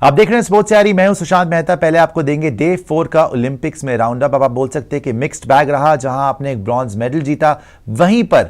आप देख रहे हैं स्पोर्ट्स यारी, मैं हूं सुशांत मेहता। पहले आपको देंगे डे 4 का ओलंपिक्स में राउंड अप। अब आप बोल सकते हैं कि मिक्स्ड बैग रहा, जहां आपने एक ब्रॉन्ज मेडल जीता, वहीं पर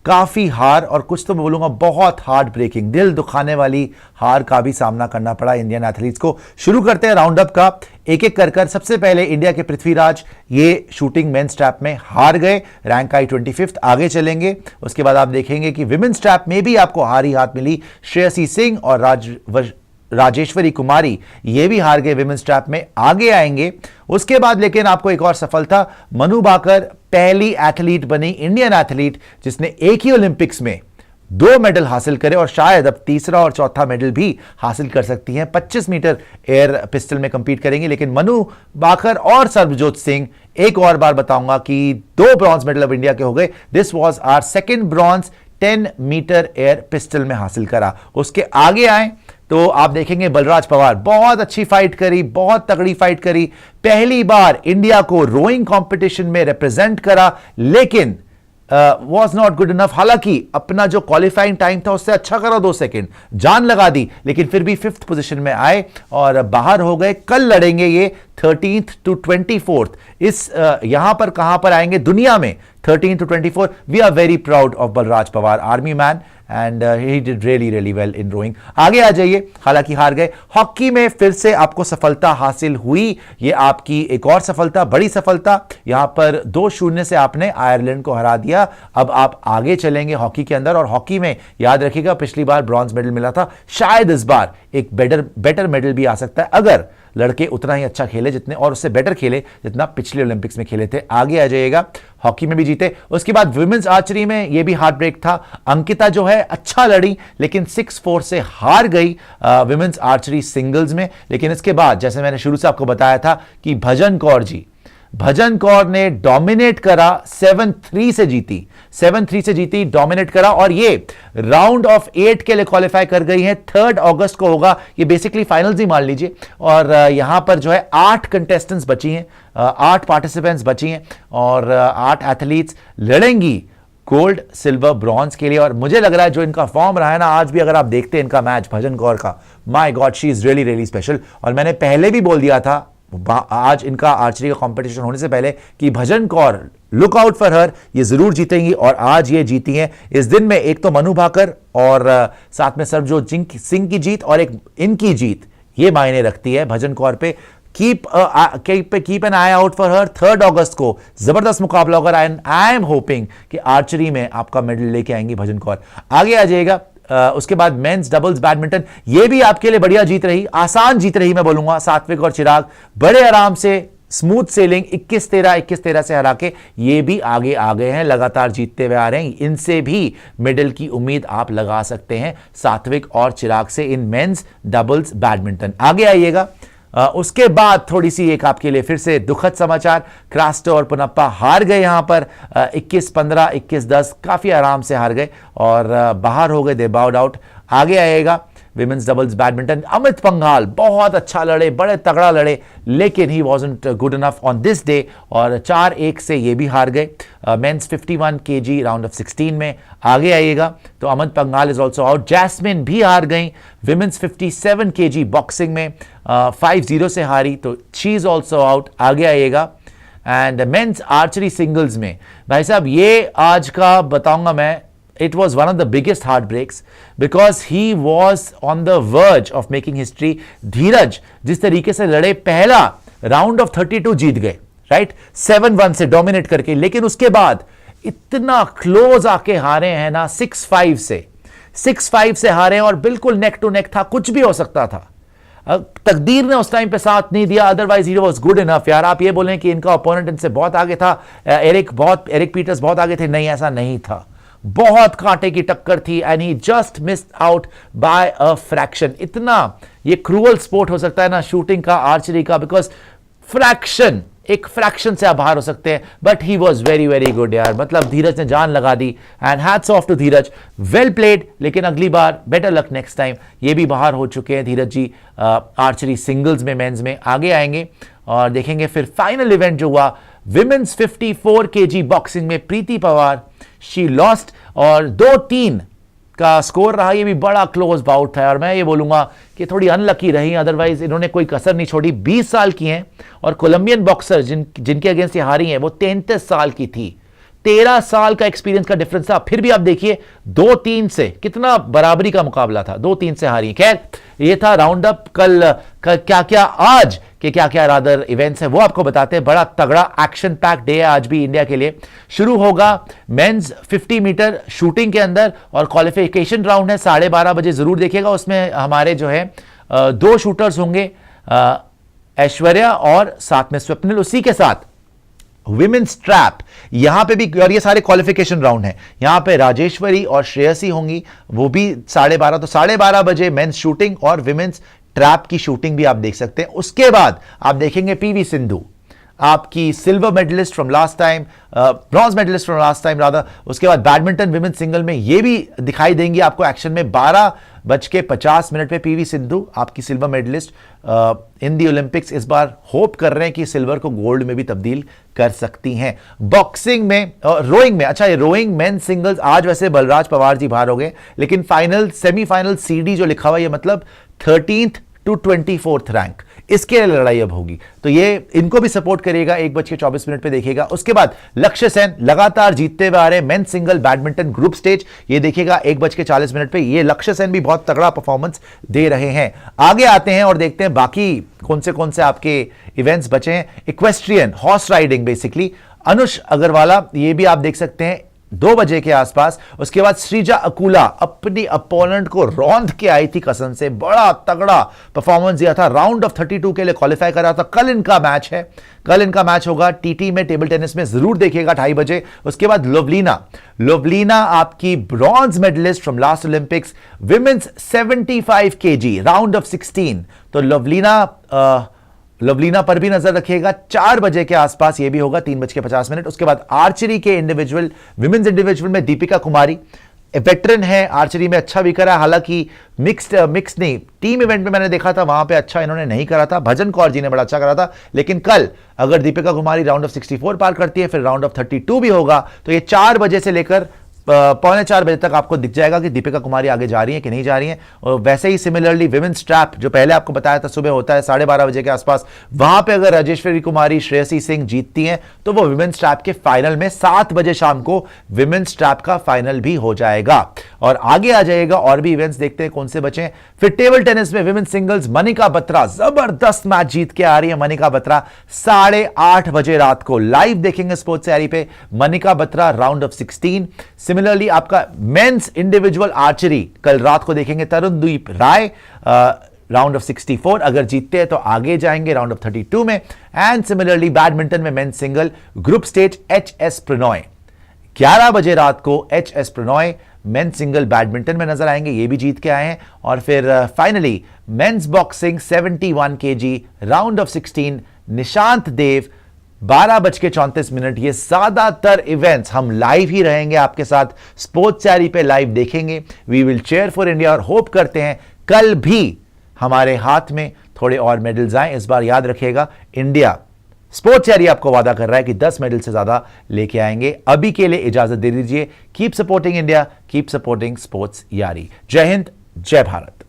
काफी हार और कुछ तो मैं बोलूंगा बहुत हार्ट ब्रेकिंग, दिल दुखाने वाली हार का भी सामना करना पड़ा इंडियन एथलीट्स को। शुरू करते हैं राउंड अप का एक एक कर। सबसे पहले इंडिया के पृथ्वीराज, ये शूटिंग मेंस ट्रैप में हार गए, रैंक आई 25th। आगे चलेंगे, उसके बाद आप देखेंगे कि विमेंस ट्रैप में भी आपको हार ही हाथ मिली। श्रेयसी सिंह और राजेश्वरी कुमारी ये भी हार गए विमेंस ट्रैप में। आगे आएंगे उसके बाद, लेकिन आपको एक और सफलता, मनु भाकर पहली एथलीट बनी, इंडियन एथलीट, जिसने एक ही ओलंपिक्स में 2 मेडल हासिल करे और शायद अब तीसरा और चौथा मेडल भी हासिल कर सकती हैं। 25 मीटर एयर पिस्टल में कंपीट करेंगी। लेकिन मनु भाकर और सरबजोत सिंह, एक और बार बताऊंगा कि 2 ब्रॉन्ज मेडल अब इंडिया के हो गए। This was our second bronze 10 metre air pistol में हासिल करा। उसके आगे आए तो आप देखेंगे बलराज पवार, बहुत अच्छी फाइट करी, बहुत तगड़ी फाइट करी, पहली बार इंडिया को रोइंग कंपटीशन में रिप्रेजेंट करा, लेकिन वॉज नॉट गुड इनफ। हालांकि अपना जो क्वालिफाइंग टाइम था उससे अच्छा करा, 2 सेकेंड जान लगा दी, लेकिन फिर भी 5th पोजीशन में आए और बाहर हो गए। कल लड़ेंगे ये 13th to 24th। इस यहां पर कहां पर आएंगे दुनिया में, 13 to 24। We are very proud of Balraj Pawar, army man, and he did really well in rowing. आगे आ जाइए, हालांकि हार गए। हॉकी में फिर से आपको सफलता हासिल हुई, ये आपकी एक और सफलता, बड़ी सफलता। यहां पर 2-0 से आपने आयरलैंड को हरा दिया। अब आप आगे चलेंगे हॉकी के अंदर, और हॉकी में याद रखिएगा पिछली बार ब्रॉन्ज मेडल मिला था, शायद इस बार एक बेटर मेडल भी आ सकता है अगर लड़के उतना ही अच्छा खेले जितने, और उससे बेटर खेले जितना पिछले ओलंपिक्स में खेले थे। आगे आ जाइएगा, हॉकी में भी जीते। उसके बाद विमेंस आर्चरी में ये भी हार्ट ब्रेक था। अंकिता जो है अच्छा लड़ी, लेकिन 6-4 से हार गई विमेंस आर्चरी सिंगल्स में। लेकिन इसके बाद, जैसे मैंने शुरू से आपको बताया था कि भजन कौर ने डोमिनेट करा, 7-3 से जीती, डोमिनेट करा, और ये राउंड ऑफ 8 के लिए क्वालिफाई कर गई है। 3 अगस्त को होगा, ये बेसिकली फाइनल्स ही मान लीजिए। और यहां पर जो है 8 कंटेस्टेंट्स बची हैं, 8 पार्टिसिपेंट्स बची हैं, और 8 एथलीट्स लड़ेंगी गोल्ड, सिल्वर, ब्रॉन्ज के लिए। और मुझे लग रहा है जो इनका फॉर्म रहा है ना, आज भी अगर आप देखते हैं इनका मैच भजन कौर का, my God, she is really special. और मैंने पहले भी बोल दिया था आज इनका आर्चरी का कंपटीशन होने से पहले कि Bhajan Kaur, look out for her, ये जरूर जीतेंगी, और आज ये जीती हैं। इस दिन में एक तो मनु भाकर और साथ में सरबजोत सिंह की जीत और एक इनकी जीत, ये मायने रखती है भजन कौर पे। Keep an I out for हर। 3 अगस्त को जबरदस्त मुकाबला होगा, आई एम होपिंग कि आर्चरी में आपका मेडल लेके आएंगी भजन कौर। आगे आ जाइएगा, उसके बाद मेंस डबल्स बैडमिंटन, ये भी आपके लिए बढ़िया जीत रही, आसान जीत रही मैं बोलूंगा। सात्विक और चिराग बड़े आराम से स्मूथ सेलिंग 21-13 से हरा के ये भी आगे आ गए हैं, लगातार जीतते हुए आ रहे हैं। इनसे भी मेडल की उम्मीद आप लगा सकते हैं, सात्विक और चिराग से, इन मेंस डबल्स बैडमिंटन। आगे आइएगा, उसके बाद थोड़ी सी एक आपके लिए फिर से दुखद समाचार, क्रास्टो और पुनप्पा हार गए यहां पर 21-15, 21-10, काफी आराम से हार गए और बाहर हो गए, दे बाउड आउट। आगे आएगा women's doubles badminton, Amit Panghal बहुत अच्छा लड़े, बड़े तगड़ा लड़े, लेकिन he wasn't good enough on this day, और 4-1 से ये भी हार गए मेंस 51 kg राउंड ऑफ 16 में। आगे आइएगा तो Amit Panghal is also out, Jaismine भी हार गई विमेंस 57 kg बॉक्सिंग में, 5-0 से हारी, तो शी इज ऑल्सो आउट। आगे आइएगा एंड मेंस आर्चरी सिंगल्स में, भाई साहब ये आज का बताऊंगा मैं, it was one of the biggest heartbreaks because he was on the verge of making history. धीरज जिस तरीके से लड़े, पहला राउंड ऑफ 32 जीत गए, राइट, 7-1 से डोमिनेट करके, लेकिन उसके बाद इतना क्लोज आके हारे हैं ना, 6-5 से हारे, और बिल्कुल नेक टू नेक था, कुछ भी हो सकता था। तकदीर ने उस टाइम पे साथ नहीं दिया, otherwise he was good enough. यार आप ये बोलें कि इनका ओपोनेंट इनसे बहुत आगे था, एरिक पीटर्स बहुत आगे थे, नहीं, ऐसा नहीं था, बहुत कांटे की टक्कर थी, and he just missed out by a fraction. इतना ये क्रूअल स्पोर्ट हो सकता है ना शूटिंग का, आर्चरी का, बिकॉज एक फ्रैक्शन से आप बाहर हो सकते हैं, but he was very good यार, मतलब धीरज ने जान लगा दी, and hats off to Dheeraj, well played. लेकिन अगली बार बेटर लक नेक्स्ट टाइम। ये भी बाहर हो चुके हैं धीरज जी आर्चरी सिंगल्स में, मेंस में। आगे आएंगे और देखेंगे फिर फाइनल इवेंट जो हुआ विमेंस 54 kg बॉक्सिंग में, प्रीति पवार शी लॉस्ट, और 2-3 का स्कोर रहा, ये भी बड़ा क्लोज बाउट था और मैं ये बोलूंगा कि थोड़ी अनलकी रही, अदरवाइज इन्होंने कोई कसर नहीं छोड़ी। 20 साल की हैं और कोलंबियन बॉक्सर जिनके अगेंस्ट ये हारी हैं वो 33 साल की थी। 13 साल का एक्सपीरियंस का डिफरेंस था, फिर भी आप देखिए 2-3 से कितना बराबरी का मुकाबला था, 2-3 से हारी। खैर ये था राउंड अप। कल क्या क्या आज के क्या क्या रादर इवेंट्स हैं वो आपको बताते हैं। बड़ा तगड़ा एक्शन पैक डे है आज भी इंडिया के लिए। शुरू होगा मेंस 50 मीटर शूटिंग के अंदर और क्वालिफिकेशन राउंड है 12:30 बजे, जरूर देखिएगा। उसमें हमारे जो है 2 शूटर्स होंगे, ऐश्वर्या और साथ में स्वप्निल। उसी के साथ विमेन्स ट्रैप यहां पे भी, और ये सारे क्वालिफिकेशन राउंड हैं, यहां पे राजेश्वरी और श्रेयसी होंगी, वो भी 12:30। तो 12:30 बजे मेंस शूटिंग और विमेन्स ट्रैप की शूटिंग भी आप देख सकते हैं। उसके बाद आप देखेंगे पीवी सिंधु, आपकी silver medallist from last time, bronze medallist from last time rather. उसके बाद बैडमिंटन विमेन सिंगल में ये भी दिखाई देंगी आपको एक्शन में। 12:50 पे पीवी सिंधु, आपकी silver medallist in the Olympics, इस बार होप कर रहे हैं कि सिल्वर को गोल्ड में भी तब्दील कर सकती हैं। बॉक्सिंग में, रोइंग में, अच्छा ये रोइंग मेन सिंगल्स आज वैसे बलराज पवार जी बाहर हो गए, लेकिन फाइनल सेमीफाइनल सीडी जो लिखा हुआ है, ये मतलब 13th to 24th रैंक, इसके लिए लड़ाई अब होगी। तो ये इनको भी सपोर्ट करिएगा, 1:24 पे देखिएगा। उसके बाद लक्ष्य सेन लगातार जीतते हुए आ रहे हैं men single badminton group stage, ये देखिएगा 1:40 पे। ये लक्ष्य सेन भी बहुत तगड़ा परफॉर्मेंस दे रहे हैं। आगे आते हैं और देखते हैं बाकी कौन से आपके इवेंट्स बचे हैं। Equestrian horse riding basically, Anush Agrawala, ये भी आप देख सकते हैं 2 बजे के आसपास। उसके बाद श्रीजा अकुला अपनी अपोनेंट को रौंद के आई थी कसम से, बड़ा तगड़ा परफॉर्मेंस दिया था, राउंड ऑफ 32 के लिए क्वालिफाई करा था। कल इनका मैच है, कल इनका मैच होगा टीटी में, टेबल टेनिस में, जरूर देखिएगा 2:30 बजे। उसके बाद लोवलीना आपकी bronze medallist from last Olympics, women's 75 kg round of 16। तो लवलीना पर भी नजर रखिएगा। 4 बजे के आसपास ये भी होगा, 3:50। उसके बाद आर्चरी के इंडिविजुअल, विमेन्स इंडिविजुअल में दीपिका कुमारी, वेटरन है आर्चरी में, अच्छा भी करा। हालांकि मिक्स नहीं, टीम इवेंट में मैंने देखा था वहां पे अच्छा इन्होंने नहीं करा था, भजन कौर जी ने बड़ा अच्छा करा था। लेकिन कल अगर दीपिका कुमारी राउंड ऑफ 64 पार करती है, फिर राउंड ऑफ 32 भी होगा, तो ये 4 बजे से लेकर 3:45 बजे तक आपको दिख जाएगा कि दीपिका कुमारी आगे जा रही है कि नहीं जा रही है। और वैसे ही सिमिलरली विमेन्स ट्रैप जो पहले आपको बताया था सुबह होता है 12:30 बजे के आसपास, वहां पे अगर राजेश्वरी कुमारी, श्रेयसी सिंह जीतती हैं तो वो विमेन्स ट्रैप के फाइनल में 7 बजे शाम को विमेन्स ट्रैप का फाइनल भी हो जाएगा। और आगे आ जाएगा और भी इवेंट्स, देखते हैं कौन से बचे हैं। फिर टेबल टेनिस में विमेन्स सिंगल्स, मनिका बत्रा जबरदस्त मैच जीत के आ रही है। मनिका बत्रा 8:30 बजे रात को लाइव देखेंगे स्पोर्ट्स तैयारी पे, Manika Batra round of 16। Similarly आपका मेंस इंडिविजुअल आर्चरी कल रात को देखेंगे, तरुणदीप राय राउंड ऑफ 64, अगर जीतते हैं तो आगे जाएंगे राउंड ऑफ 32 में। एंड सिमिलरली बैडमिंटन में men's single group stage, HS. Prannoy 11 बजे रात को, HS. Prannoy men's single badminton में नजर आएंगे, ये भी जीत के आए हैं। और फिर finally men's boxing 71 kg round of 16, Nishant Dev 12:34। ये ज्यादातर इवेंट्स हम लाइव ही रहेंगे आपके साथ, स्पोर्ट्स तैयारी पे लाइव देखेंगे। We will cheer for India और होप करते हैं कल भी हमारे हाथ में थोड़े और मेडल्स आए। इस बार याद रखिएगा, इंडिया स्पोर्ट्स तैयारी आपको वादा कर रहा है कि 10 मेडल से ज्यादा लेके आएंगे। अभी के लिए इजाजत दे दीजिए। Keep supporting India, keep supporting sports यारी। जय हिंद, जय भारत।